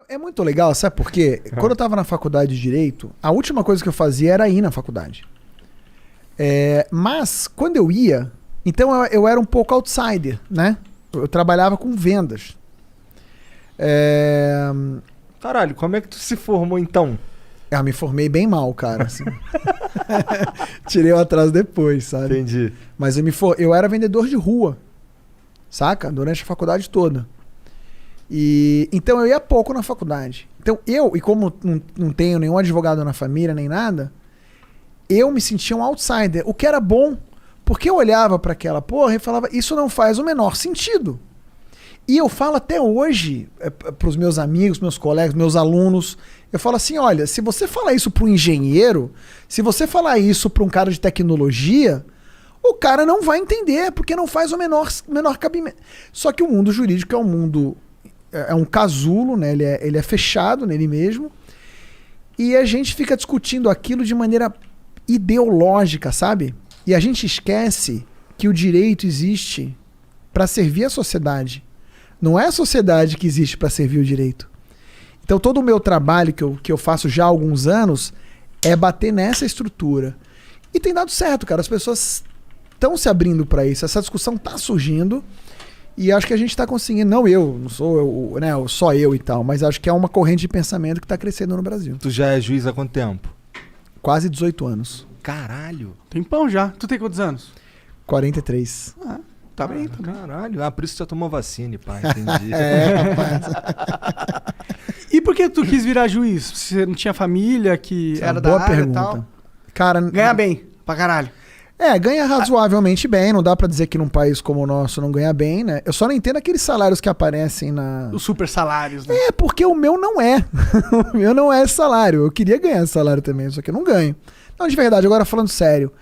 É muito legal, sabe por quê? Quando eu tava na faculdade de Direito, a última coisa que eu fazia era ir na faculdade. Mas, quando eu ia, então eu era um pouco outsider, né? Eu trabalhava com vendas. Caralho, como é que tu se formou então? Eu me formei bem mal, cara. Assim. Tirei o atraso depois, sabe? Entendi. Mas eu era vendedor de rua, saca? Durante a faculdade toda. Então eu ia pouco na faculdade. Então e como não tenho nenhum advogado na família, nem nada, eu me sentia um outsider. O que era bom, porque eu olhava para aquela porra e falava, isso não faz o menor sentido. E eu falo até hoje para os meus amigos, meus colegas, meus alunos, eu falo assim, olha, se você falar isso para um engenheiro, se você falar isso para um cara de tecnologia, o cara não vai entender, porque não faz o menor cabimento. Só que o mundo jurídico é um mundo, é um casulo, né? Ele é fechado nele mesmo, e a gente fica discutindo aquilo de maneira ideológica, sabe? E a gente esquece que o direito existe para servir a sociedade. Não é a sociedade que existe para servir o direito. Então todo o meu trabalho que eu faço já há alguns anos é bater nessa estrutura. E tem dado certo, cara. As pessoas estão se abrindo para isso. Essa discussão tá surgindo e acho que a gente está conseguindo. Não sou eu, né, só eu e tal, mas acho que é uma corrente de pensamento que está crescendo no Brasil. Tu já é juiz há quanto tempo? Quase 18 anos. Caralho. Tempão já. Tu tem quantos anos? 43. Tá bem, tá bem. Caralho. Por isso que você já tomou vacina, pá. Entendi. Rapaz. E por que tu quis virar juiz? Você não tinha família que era da Boa área e pergunta. tal? Cara, Ganha bem, pra caralho. ganha razoavelmente bem. Não dá pra dizer que num país como o nosso não ganha bem, né? Eu só não entendo aqueles salários que aparecem na... Os super salários, né? Porque o meu não é. O meu não é salário. Eu queria ganhar esse salário também, só que eu não ganho. Não, de verdade, agora falando sério.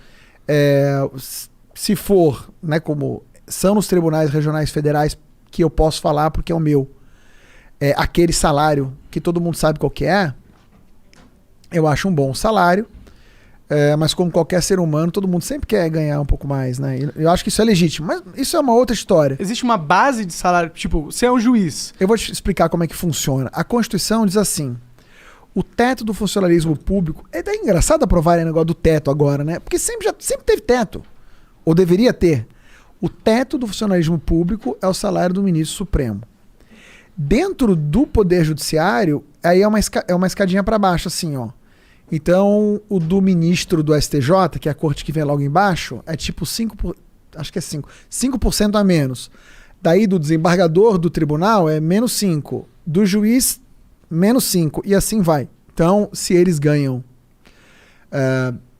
Se for, né, como são nos tribunais regionais federais que eu posso falar porque é o meu, aquele salário que todo mundo sabe qual que é, eu acho um bom salário, mas como qualquer ser humano, todo mundo sempre quer ganhar um pouco mais, né? Eu acho que isso é legítimo, mas isso é uma outra história. Existe uma base de salário, tipo, você é um juiz. Eu vou te explicar como é que funciona. A Constituição diz assim, o teto do funcionalismo público, é engraçado aprovar o negócio do teto agora, né? Porque sempre teve teto, ou deveria ter. O teto do funcionalismo público é o salário do ministro supremo. Dentro do Poder Judiciário, aí é uma escadinha para baixo, assim, ó. Então, o do ministro do STJ, que é a corte que vem logo embaixo, é tipo 5% a menos. Daí do desembargador do tribunal é menos 5. Do juiz, menos 5. E assim vai. Então, se eles ganham...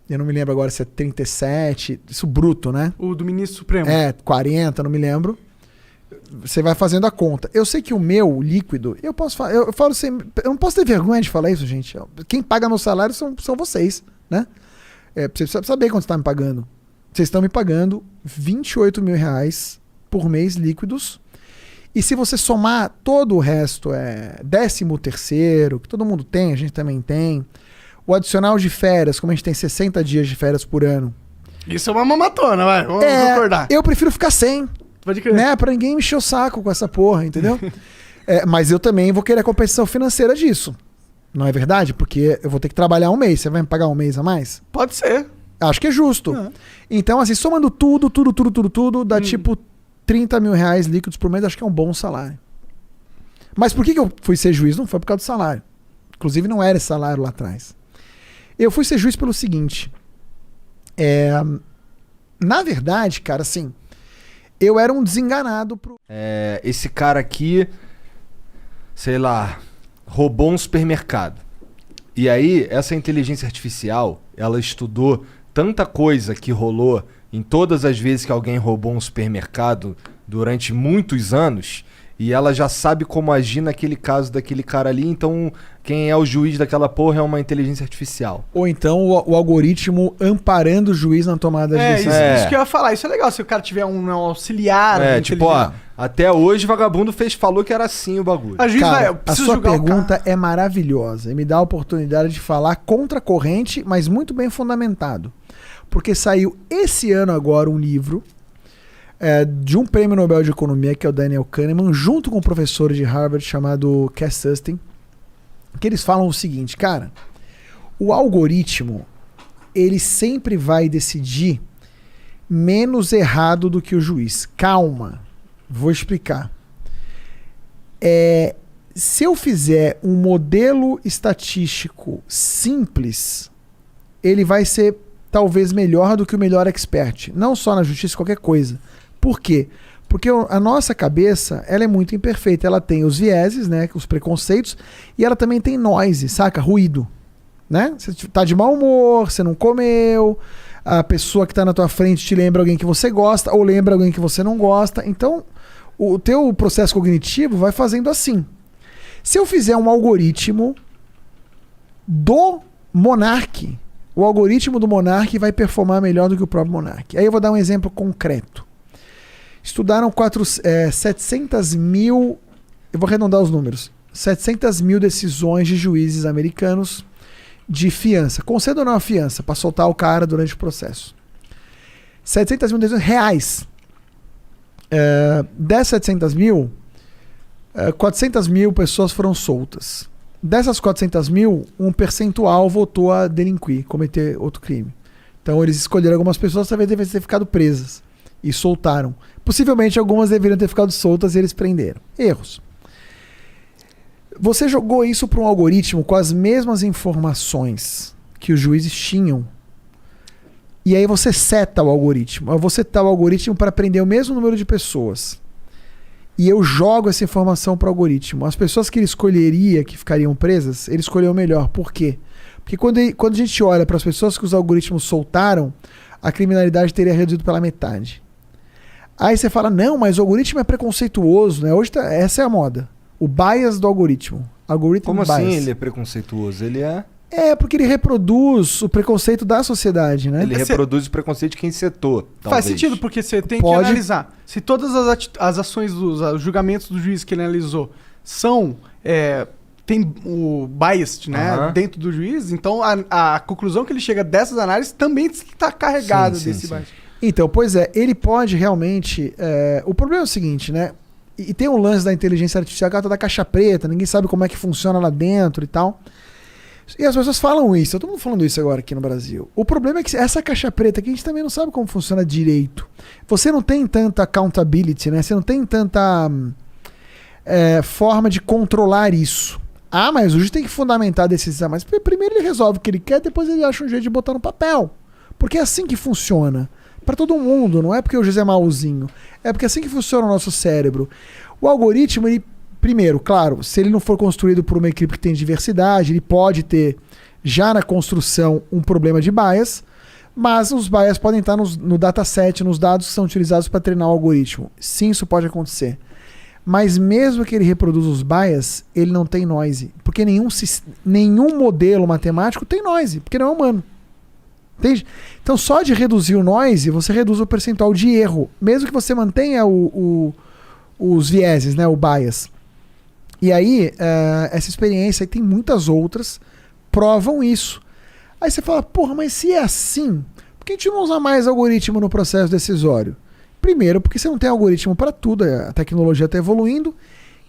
eu não me lembro agora se é 37, isso bruto, né? O do ministro supremo. 40, não me lembro. Você vai fazendo a conta. Eu sei que o meu líquido, eu falo assim, eu não posso ter vergonha de falar isso, gente. Quem paga meu salário são vocês, né? Você precisa saber quanto você está me pagando. Vocês estão me pagando R$28 mil por mês líquidos. E se você somar todo o resto, 13º, que todo mundo tem, a gente também tem. O adicional de férias, como a gente tem 60 dias de férias por ano. Isso é uma mamatona, vai. Vamos concordar. Eu prefiro ficar sem. Pode crer. Né? Pra ninguém me encher o saco com essa porra, entendeu? Mas eu também vou querer a compensação financeira disso. Não é verdade? Porque eu vou ter que trabalhar um mês. Você vai me pagar um mês a mais? Pode ser. Acho que é justo. Então, assim, somando tudo, dá tipo 30 mil reais líquidos por mês. Acho que é um bom salário. Mas por que eu fui ser juiz? Não foi por causa do salário. Inclusive, não era esse salário lá atrás. Eu fui ser juiz pelo seguinte. Na verdade, cara, assim, eu era um desenganado pro... Esse cara aqui, sei lá, roubou um supermercado. E aí, essa inteligência artificial, ela estudou tanta coisa que rolou em todas as vezes que alguém roubou um supermercado durante muitos anos... E ela já sabe como agir naquele caso daquele cara ali. Então, quem é o juiz daquela porra é uma inteligência artificial. Ou então o algoritmo amparando o juiz na tomada de decisão. Isso que eu ia falar. Isso é legal se o cara tiver um auxiliar. Até hoje vagabundo falou que era assim o bagulho. Cara, a sua pergunta é maravilhosa. E me dá a oportunidade de falar contra a corrente, mas muito bem fundamentado. Porque saiu esse ano agora um livro... de um prêmio Nobel de Economia, que é o Daniel Kahneman, junto com um professor de Harvard chamado Cass Sunstein. que eles falam o seguinte, cara, o algoritmo, ele sempre vai decidir menos errado do que o juiz. Calma, vou explicar. Se eu fizer um modelo estatístico simples, ele vai ser talvez melhor do que o melhor expert. Não só na justiça, qualquer coisa. Por quê? Porque a nossa cabeça, ela é muito imperfeita. Ela tem os vieses, né, os preconceitos, e ela também tem noise, saca? Ruído. Né? Você tá de mau humor, você não comeu, a pessoa que tá na tua frente te lembra alguém que você gosta, ou lembra alguém que você não gosta. Então, o teu processo cognitivo vai fazendo assim. Se eu fizer um algoritmo do Monark, o algoritmo do Monark vai performar melhor do que o próprio Monark. Aí eu vou dar um exemplo concreto. Estudaram 700 mil, eu vou arredondar os números, 700 mil decisões de juízes americanos de fiança. Conceda ou não a fiança para soltar o cara durante o processo. 700 mil decisões reais. Dessas 700 mil, 400 mil pessoas foram soltas. Dessas 400 mil, um percentual voltou a delinquir, cometer outro crime. Então eles escolheram algumas pessoas que deveriam ter ficado presas e soltaram. Possivelmente algumas deveriam ter ficado soltas e eles prenderam. Erros. Você jogou isso para um algoritmo com as mesmas informações que os juízes tinham. E aí você seta o algoritmo. Eu vou setar o algoritmo para prender o mesmo número de pessoas. E eu jogo essa informação para o algoritmo. As pessoas que ele escolheria que ficariam presas, ele escolheu melhor. Por quê? Porque quando a gente olha para as pessoas que os algoritmos soltaram, a criminalidade teria reduzido pela metade. Aí você fala, não, mas o algoritmo é preconceituoso, né? Hoje essa é a moda. O bias do algoritmo. Como bias. assim ele é preconceituoso? Ele é... porque ele reproduz o preconceito da sociedade, né? Ele reproduz o preconceito de quem setou, talvez. Faz sentido, porque você tem que analisar. Se todas as ações, os julgamentos do juiz que ele analisou são... tem o bias, né, dentro do juiz, então a conclusão que ele chega dessas análises também está carregada desse bias. Então, pois é, ele pode realmente... o problema é o seguinte, né? E tem um lance da inteligência artificial, que ela tá da caixa preta, ninguém sabe como é que funciona lá dentro e tal. E as pessoas falam isso, todo mundo falando isso agora aqui no Brasil. O problema é que essa caixa preta aqui a gente também não sabe como funciona direito. Você não tem tanta accountability, né? Você não tem tanta forma de controlar isso. Ah, mas o juiz tem que fundamentar a decisão. Mas primeiro ele resolve o que ele quer, depois ele acha um jeito de botar no papel. Porque é assim que funciona. Para todo mundo, não é porque o juiz é mauzinho. É porque é assim que funciona o nosso cérebro. O algoritmo, ele, primeiro, claro, se ele não for construído por uma equipe que tem diversidade, ele pode ter, já na construção, um problema de bias, mas os bias podem estar no dataset, nos dados que são utilizados para treinar o algoritmo. Sim, isso pode acontecer. Mas mesmo que ele reproduza os bias, ele não tem noise. Porque nenhum modelo matemático tem noise, porque não é humano. Entende? Então só de reduzir o noise, você reduz o percentual de erro. Mesmo que você mantenha os vieses, né, o bias. E aí, essa experiência, e tem muitas outras, provam isso. Aí você fala, porra, mas se é assim, por que a gente não usa mais algoritmo no processo decisório? Primeiro, porque você não tem algoritmo para tudo, a tecnologia está evoluindo.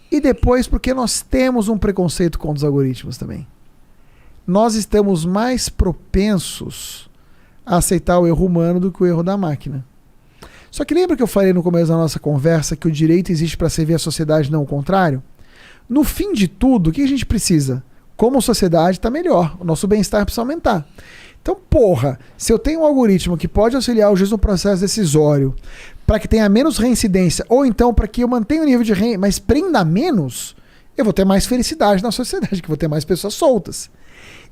E depois, porque nós temos um preconceito contra os algoritmos também. Nós estamos mais propensos a aceitar o erro humano do que o erro da máquina. Só que lembra que eu falei no começo da nossa conversa que o direito existe para servir a sociedade, não o contrário? No fim de tudo, o que a gente precisa? Como sociedade está melhor, o nosso bem-estar precisa aumentar. Então, porra, se eu tenho um algoritmo que pode auxiliar o juiz no processo decisório para que tenha menos reincidência, ou então para que eu mantenha o nível de reincidência, mas prenda menos, eu vou ter mais felicidade na sociedade, que vou ter mais pessoas soltas.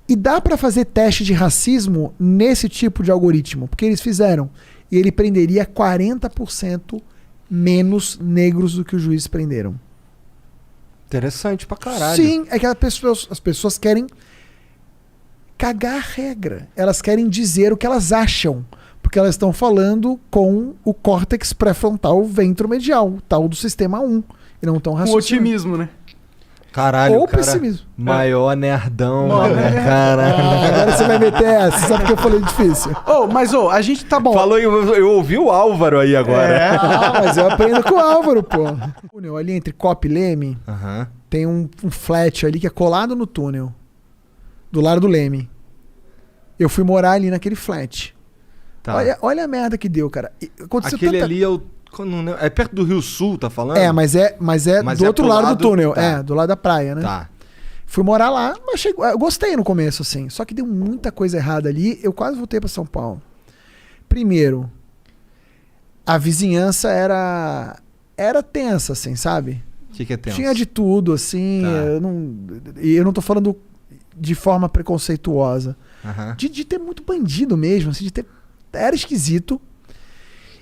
E dá para fazer teste de racismo nesse tipo de algoritmo, porque eles fizeram. E ele prenderia 40% menos negros do que os juízes prenderam. Interessante pra caralho. Sim, é que as pessoas querem cagar a regra. Elas querem dizer o que elas acham, porque elas estão falando com o córtex pré-frontal ventromedial, tal do sistema 1, e não estão raciocinando. Com otimismo, né? Caralho, ou cara, pessimismo. Maior nerdão, né? Caralho. Agora você vai meter essa, sabe que eu falei difícil. Mas a gente tá bom. Falou, eu ouvi o Álvaro aí agora. Mas eu aprendo com o Álvaro, pô. Ali entre Copa e Leme, tem um flat ali que é colado no túnel. Do lado do Leme. Eu fui morar ali naquele flat. Tá. Olha a merda que deu, cara. Aconteceu Aquele ali é o... É perto do Rio Sul, tá falando? Mas é do outro lado do túnel. Tá. Do lado da praia, né? Tá. Fui morar lá, mas eu gostei no começo, assim. Só que deu muita coisa errada ali. Eu quase voltei pra São Paulo. Primeiro, a vizinhança era tensa, assim, sabe? O que é tenso? Tinha de tudo, assim. Tá. Eu não tô falando de forma preconceituosa. Uhum. De ter muito bandido mesmo, assim, era esquisito.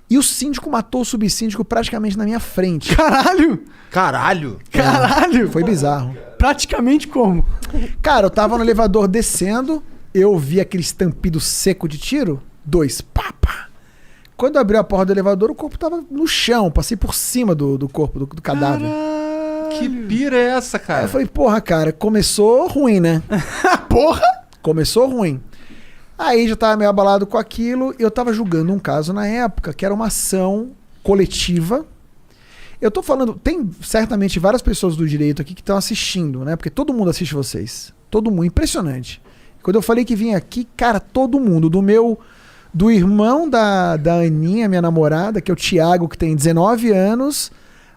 E o síndico matou o subsíndico praticamente na minha frente. Caralho! Caralho! Caralho! Foi bizarro. Praticamente como? Cara, eu tava no elevador descendo, eu vi aquele estampido seco de tiro, 2, pá. Quando eu abri a porta do elevador, o corpo tava no chão, passei por cima do corpo, do cadáver. Caralho. Que pira é essa, cara? Aí eu falei, porra, cara, começou ruim, né? Porra! Começou ruim. Aí já tava meio abalado com aquilo, eu tava julgando um caso na época, que era uma ação coletiva. Eu tô falando, tem certamente várias pessoas do direito aqui que estão assistindo, né? Porque todo mundo assiste vocês. Todo mundo, impressionante. Quando eu falei que vim aqui, cara, todo mundo, do irmão da Aninha, minha namorada, que é o Thiago, que tem 19 anos,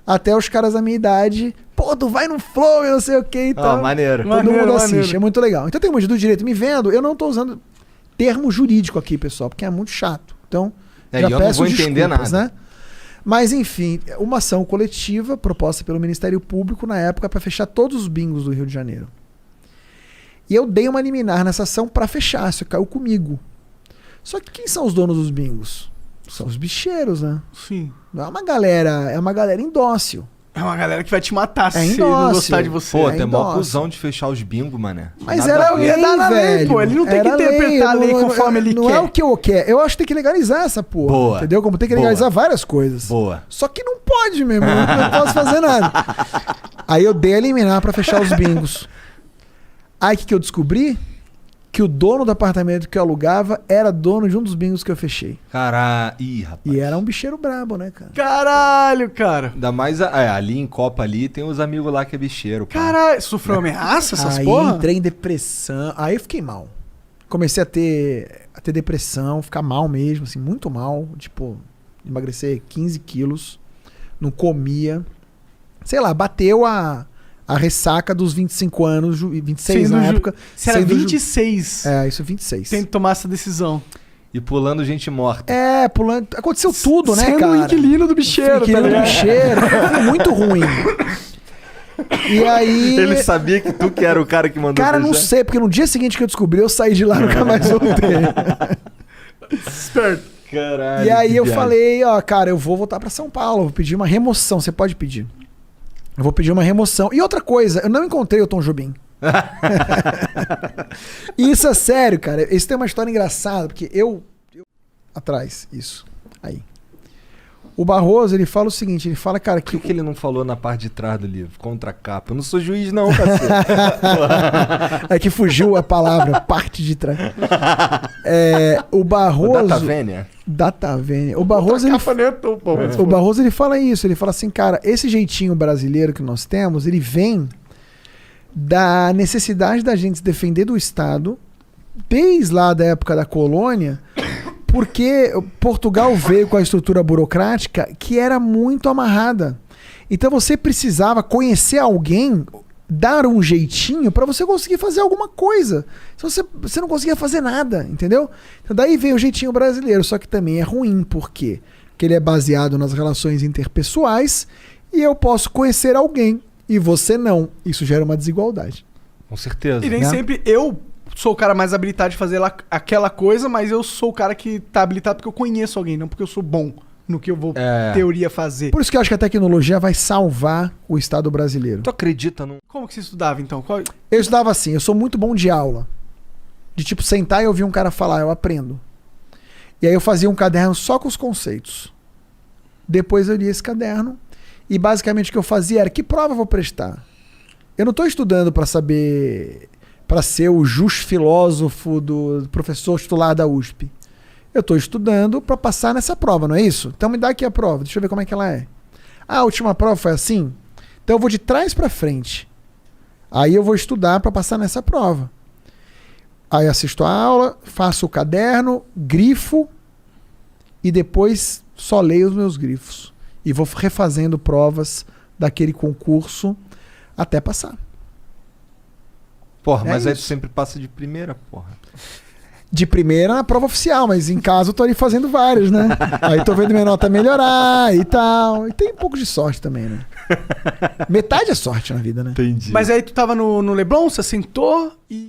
até os caras da minha idade. Pô, tu vai no flow, eu não sei o que e tal. Maneiro. Todo mundo assiste, maneiro. é muito legal. Então tem um do direito me vendo, eu não tô usando termo jurídico aqui, pessoal, porque é muito chato. Então, já já eu peço não vou entender desculpas, nada. né? Mas enfim, uma ação coletiva proposta pelo Ministério Público na época para fechar todos os bingos do Rio de Janeiro. E eu dei uma liminar nessa ação para fechar, isso caiu comigo. Só que quem são os donos dos bingos? São os bicheiros, né? Sim. Não é uma galera indócil. É uma galera que vai te matar se indócil. não gostar de você. Pô, É tem mó indócil. cuzão de fechar os bingos, mané. Mas Nada era a ver. lei, nada a ver, velho. pô. Ele não tem que Era interpretar a lei não- conforme ele não quer. é o que eu quero. Eu acho que tem que legalizar essa porra. Boa. Entendeu? Como tem que Boa. legalizar várias coisas. Boa. Só que não pode mesmo. Não posso fazer nada. Aí eu dei a liminar pra fechar os bingos. Aí o que eu descobri? Que o dono do apartamento que eu alugava era dono de um dos bingos que eu fechei. Caralho. Ih, rapaz. E era um bicheiro brabo, né, cara? Caralho, cara. Ainda mais ali em Copa ali tem os amigos lá que é bicheiro. Pá. Caralho. Sofreu ameaça essas Aí porra? entrei em depressão. Aí eu fiquei mal. Comecei a ter depressão, ficar mal mesmo, assim, muito mal. Tipo, emagrecer 15 quilos. Não comia. Sei lá, bateu a ressaca dos 25 anos, 26 na época. Você era sendo 26. Isso, 26. Tem que tomar essa decisão. E pulando gente morta. Pulando. Aconteceu tudo, né, Sendo cara? o inquilino do bicheiro, Inquilino tá do ligado? bicheiro. Foi muito ruim. E aí. Ele sabia que tu que era o cara que mandou Cara, não fechar? sei, porque no dia seguinte que eu descobri, eu saí de lá e nunca mais voltei. Esperto. Caralho. E aí que eu viagem. falei, ó, cara, eu vou voltar pra São Paulo, vou pedir uma remoção. Você pode pedir. Eu vou pedir uma remoção. E outra coisa, eu não encontrei o Tom Jobim. E isso é sério, cara. Isso tem uma história engraçada, porque atrás, isso. Aí. O Barroso, ele fala o seguinte, ele fala, cara, Por que ele não falou na parte de trás do livro? Contra a capa. Eu não sou juiz não, cacete. é que fugiu a palavra, parte de trás. O Barroso... Data Vênia. Data Vênia. O Barroso, ele... O Barroso, ele fala isso, ele fala assim, cara, esse jeitinho brasileiro que nós temos, ele vem da necessidade da gente se defender do Estado, desde lá da época da colônia, porque Portugal veio com a estrutura burocrática que era muito amarrada. Então você precisava conhecer alguém, dar um jeitinho para você conseguir fazer alguma coisa. Se você não conseguia fazer nada, entendeu? Então daí veio o jeitinho brasileiro, só que também é ruim, por quê? Porque ele é baseado nas relações interpessoais e eu posso conhecer alguém e você não. Isso gera uma desigualdade. Com certeza. E nem Né? sempre eu sou o cara mais habilitado de fazer aquela coisa, mas eu sou o cara que tá habilitado porque eu conheço alguém, não porque eu sou bom no que eu vou, teoria, fazer. Por isso que eu acho que a tecnologia vai salvar o Estado brasileiro. Tu acredita num... Como que você estudava, então? Eu estudava assim, eu sou muito bom de aula. De tipo, sentar e ouvir um cara falar, eu aprendo. E aí eu fazia um caderno só com os conceitos. Depois eu lia esse caderno e basicamente o que eu fazia era, que prova eu vou prestar? Eu não estou estudando para saber, para ser o jus filósofo do professor titular da USP. Eu estou estudando para passar nessa prova, não é isso? Então me dá aqui a prova, deixa eu ver como é que ela é. Ah, a última prova foi assim? Então eu vou de trás para frente. Aí eu vou estudar para passar nessa prova. Aí assisto a aula, faço o caderno, grifo e depois só leio os meus grifos. E vou refazendo provas daquele concurso até passar. Porra, mas aí tu sempre passa de primeira, porra. De primeira na prova oficial, mas em casa eu tô ali fazendo vários, né? Aí tô vendo minha nota melhorar e tal. E tem um pouco de sorte também, né? Metade é sorte na vida, né? Entendi. Mas aí tu tava no Leblon, você sentou e